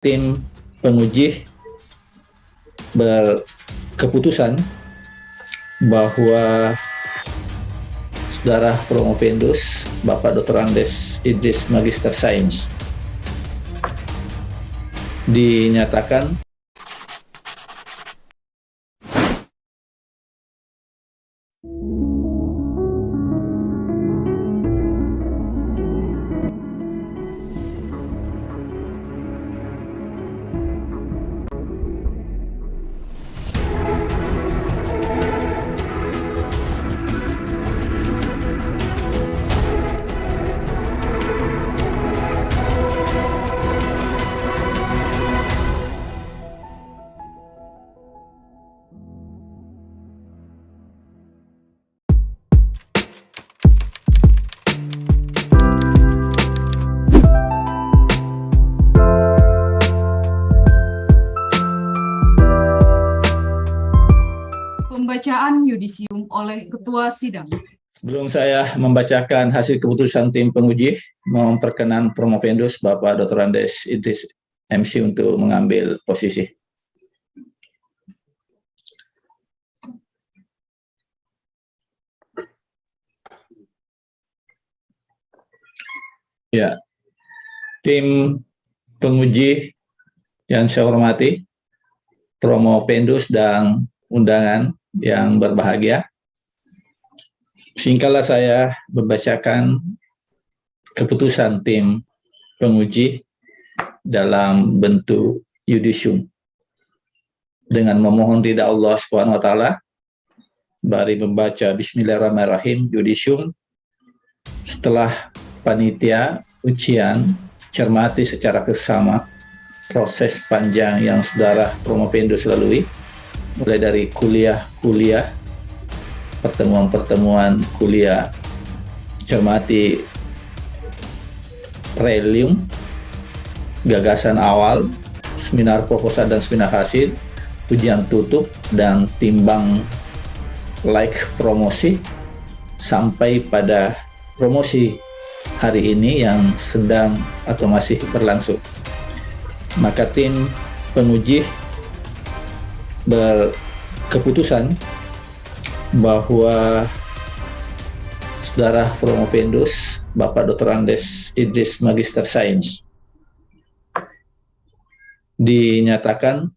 tim penguji berkeputusan bahwa Saudara Promovendus Bapak Dr. Andes Idris Magister Sains dinyatakan Pembacaan yudisium oleh Ketua Sidang. Sebelum saya membacakan hasil keputusan tim penguji, memperkenan Promovendus Bapak Dr. Andes Idris MC untuk mengambil posisi. Ya, tim penguji yang saya hormati, Promovendus dan undangan yang berbahagia, singkatlah saya membacakan keputusan tim penguji dalam bentuk yudisium dengan memohon ridha Allah Subhanahu wa taala. Mari membaca bismillahirrahmanirrahim yudisium. Setelah panitia ujian cermati secara seksama proses panjang yang Saudara Promovendus lalui, mulai dari kuliah, pertemuan kuliah, cermati prelium, gagasan awal, seminar proposal dan seminar hasil, ujian tutup, dan timbang like promosi, sampai pada promosi hari ini yang sedang atau masih berlangsung. Maka tim penguji berkeputusan bahwa Saudara Promovendus Bapak Dr. Andes Idris Magister Sains dinyatakan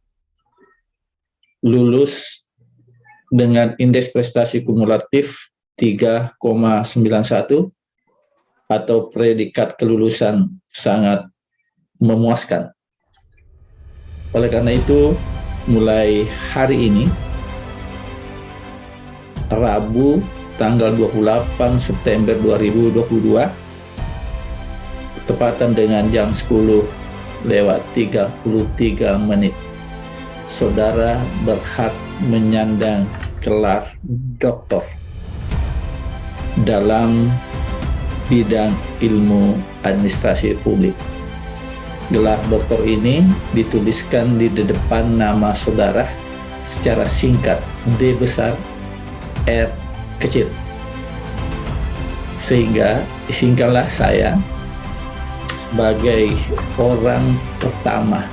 lulus dengan indeks prestasi kumulatif 3,91 atau predikat kelulusan sangat memuaskan. Oleh karena itu, mulai hari ini, Rabu tanggal 28 September 2022, tepatan dengan jam 10:33, Saudara berhak menyandang gelar doktor dalam bidang ilmu administrasi publik. Gelar doktor ini dituliskan di depan nama saudara secara singkat, D besar, R kecil. Sehingga izinkanlah saya sebagai orang pertama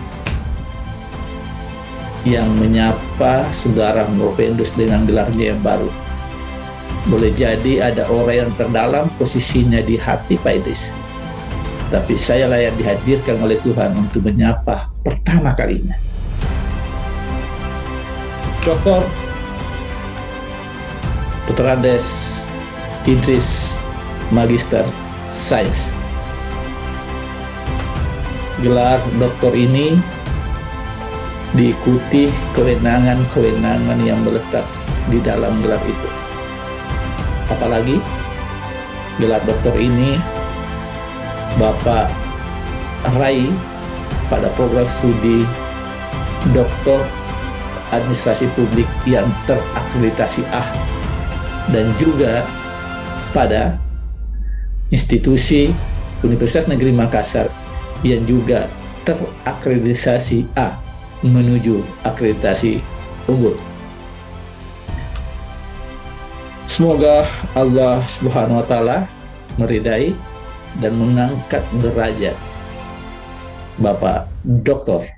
yang menyapa Saudara Promovendus dengan gelarnya yang baru. Boleh jadi ada orang yang terdalam posisinya di hati Pak Idris, tapi saya layak dihadirkan oleh Tuhan untuk menyapa pertama kalinya. Dr. Andes Idris Magister Sains. Gelar doktor ini diikuti kewenangan-kewenangan yang melekat di dalam gelar itu. Apalagi gelar doktor ini Bapak raih pada program studi Doktor Administrasi Publik yang terakreditasi A, dan juga pada institusi Universitas Negeri Makassar yang juga terakreditasi A menuju akreditasi unggul. Semoga Allah Subhanahu wa taala meridai dan mengangkat derajat Bapak Dr.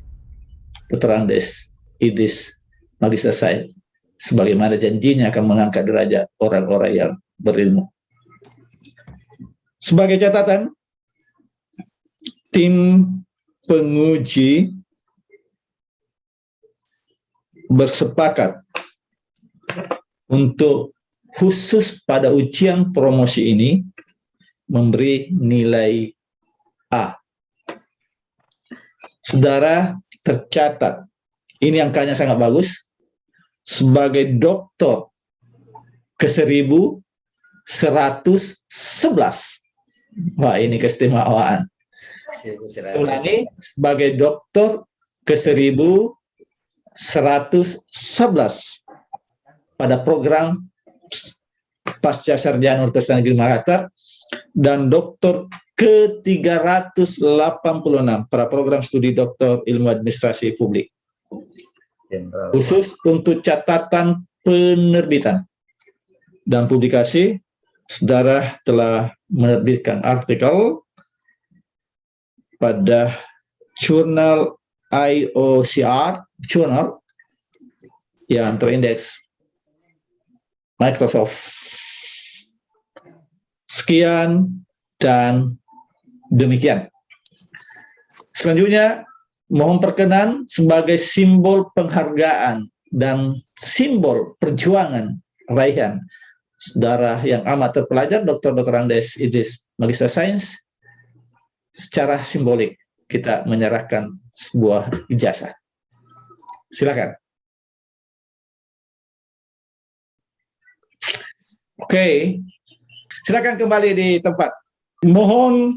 Andes Idris Magister Sains, sebagaimana janjinya akan mengangkat derajat orang-orang yang berilmu. Sebagai catatan, tim penguji bersepakat untuk khusus pada ujian promosi ini memberi nilai A. Saudara tercatat, ini angkanya sangat bagus, sebagai doktor ke-1111. Wah, ini keistimewaan. Ulangi, sebagai doktor ke-1111 pada program pasca sarjana Universitas Negeri Makassar dan doktor ke-386 pada program studi doktor ilmu administrasi publik. Khusus untuk catatan penerbitan dan publikasi, saudara telah menerbitkan artikel pada jurnal IOCR Journal yang terindeks Microsoft. Sekian dan demikian. Selanjutnya, mohon perkenan sebagai simbol penghargaan dan simbol perjuangan raihan saudara yang amat terpelajar Dr. Andes Idris Magister Sains, secara simbolik kita menyerahkan sebuah ijazah. Silakan. Oke, silakan kembali di tempat. Mohon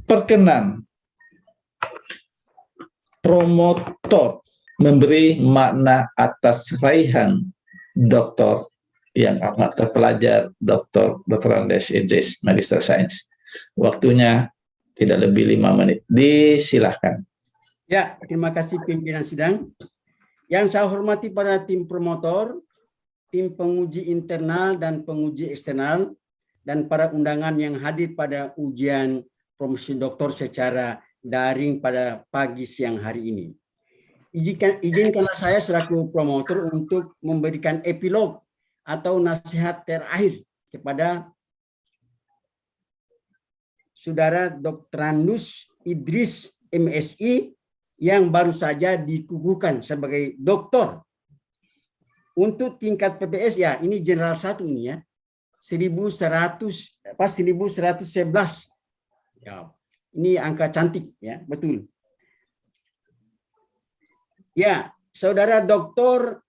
perkenan promotor memberi makna atas raihan doktor yang amat terpelajar Dr. Andes Idris Magister Sains. Waktunya tidak lebih 5 menit. Disilahkan. Ya, terima kasih pimpinan sidang. Yang saya hormati pada tim promotor, tim penguji internal dan penguji eksternal, dan para undangan yang hadir pada ujian promosi doktor secara daring pada pagi siang hari ini. Izinkanlah saya selaku promotor untuk memberikan epilog atau nasihat terakhir kepada Saudara Dr. Idris MSI yang baru saja dikukuhkan sebagai doktor. Untuk tingkat PPS ya, ini general 1 ini ya. 1111. Ya, ini angka cantik ya, betul. Ya, Saudara Dr.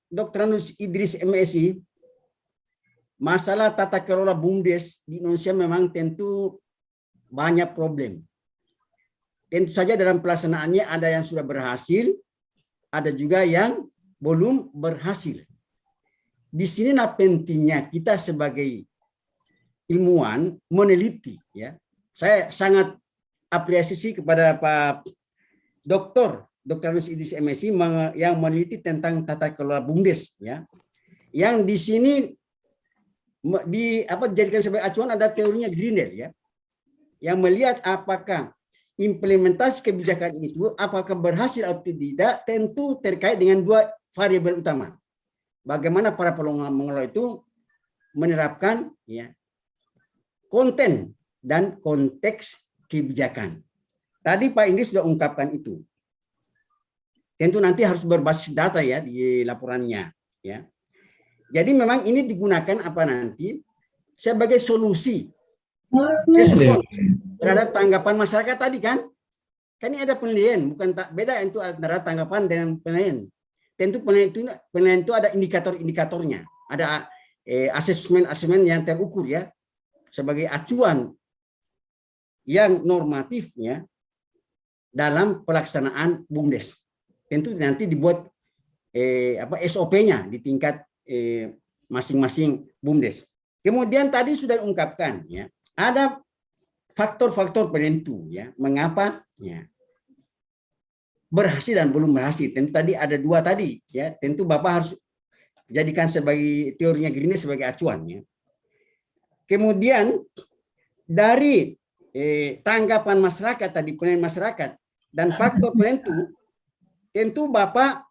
Idris MSI, masalah tata kelola BUMDes di Indonesia memang tentu banyak problem. Tentu saja dalam pelaksanaannya ada yang sudah berhasil, ada juga yang belum berhasil. Di sinilah pentingnya kita sebagai ilmuwan meneliti ya. Saya sangat apresiasi kepada Pak Dr. Idris MSI yang meneliti tentang tata kelola BUMDes ya. Yang di sini dijadikan sebagai acuan ada teorinya Grindel ya. Yang melihat apakah implementasi kebijakan itu apakah berhasil atau tidak tentu terkait dengan 2 variabel utama. Bagaimana para pengelola itu menerapkan ya konten dan konteks kebijakan. Tadi Pak Idris sudah ungkapkan itu. Tentu nanti harus berbasis data ya di laporannya ya. Jadi memang ini digunakan apa nanti sebagai solusi terhadap tanggapan masyarakat tadi kan. Kan ini ada penilaian, bukan tak beda itu antara tanggapan dengan penilaian. Tentu penilaian itu ada indikator-indikatornya, ada asesmen yang terukur ya sebagai acuan yang normatifnya dalam pelaksanaan BUMDes. Tentu nanti dibuat SOP-nya di tingkat masing-masing BUMDes. Kemudian tadi sudah diungkapkan ya, ada faktor-faktor penentu ya, mengapa ya berhasil dan belum berhasil. Tentu tadi ada 2 tadi ya, tentu Bapak harus jadikan sebagai teorinya Grindel sebagai acuan ya. Kemudian dari tanggapan masyarakat tadi, penilaian masyarakat, Dan faktor penentu, tentu Bapak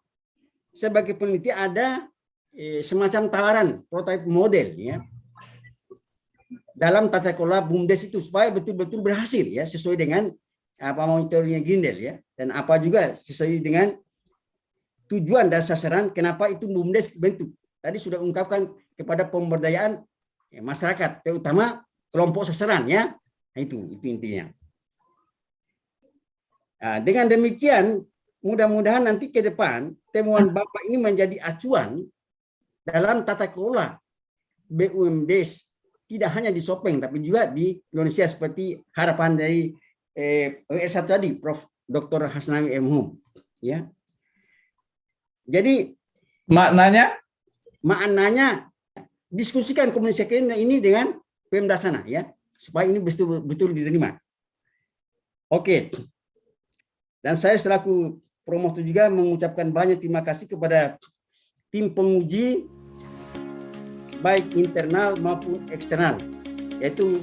sebagai peneliti ada semacam tawaran prototipe model ya dalam tata kelola BUMDes itu supaya betul-betul berhasil ya sesuai dengan apa monitoringnya Grindel ya, dan apa juga sesuai dengan tujuan dan sasaran kenapa itu BUMDes bentuk. Tadi sudah ungkapkan kepada pemberdayaan masyarakat, terutama kelompok sasaran ya. Nah, itu intinya. Nah, dengan demikian mudah-mudahan nanti ke depan temuan Bapak ini menjadi acuan dalam tata kelola BUMDes tidak hanya di Sopeng tapi juga di Indonesia seperti harapan dari WR1 tadi Prof. Dr. Hasnawi M.Hum ya. Jadi maknanya diskusikan komunikasikan ini dengan Pemda sana ya supaya ini betul-betul diterima. Oke. Dan saya selaku promotor juga mengucapkan banyak terima kasih kepada tim penguji baik internal maupun eksternal, yaitu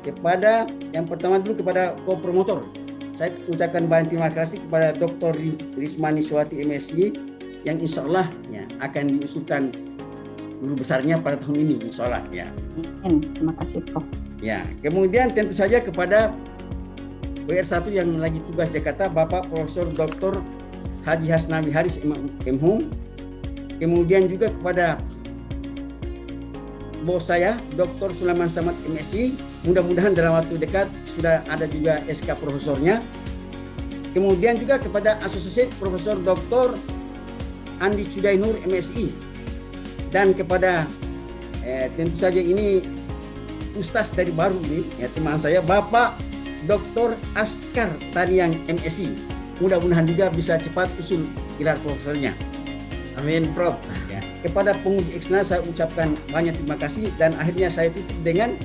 kepada yang pertama dulu kepada co-promotor. Saya ucapkan banyak terima kasih kepada Dr. Rismani Swati MSI yang insya Allah ya, akan diusulkan guru besarnya pada tahun ini insya Allah ya. Terima kasih Prof. Ya, kemudian tentu saja kepada WR1 yang lagi tugas Jakarta, Bapak Profesor Dr. Haji Hasnawi Haris M.Hum. Kemudian juga kepada bos saya, Dr. Sulaiman Samad MSI. Mudah-mudahan dalam waktu dekat sudah ada juga SK profesornya. Kemudian juga kepada Associate Profesor Dr. Andi Sudainur MSI. Dan kepada tentu saja ini Ustaz dari baru ini, ya teman saya, Bapak Dr. Askar Tariang MSI. Mudah-mudahan juga bisa cepat usul gelar profesornya. Amin, Prof. Ya. Kepada penguji eksternal saya ucapkan banyak terima kasih dan akhirnya saya tutup dengan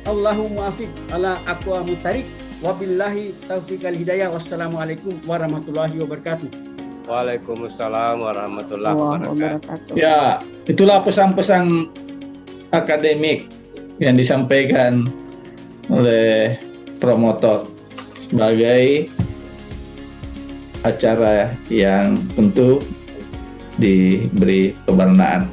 Allahu muafiq ala aqwa mutarik wabillahi taufiq al hidayah. Wassalamualaikum warahmatullahi wabarakatuh. Waalaikumsalam warahmatullahi wabarakatuh. Ya, itulah pesan-pesan akademik yang disampaikan oleh promotor sebagai acara yang tentu diberi pembernahan.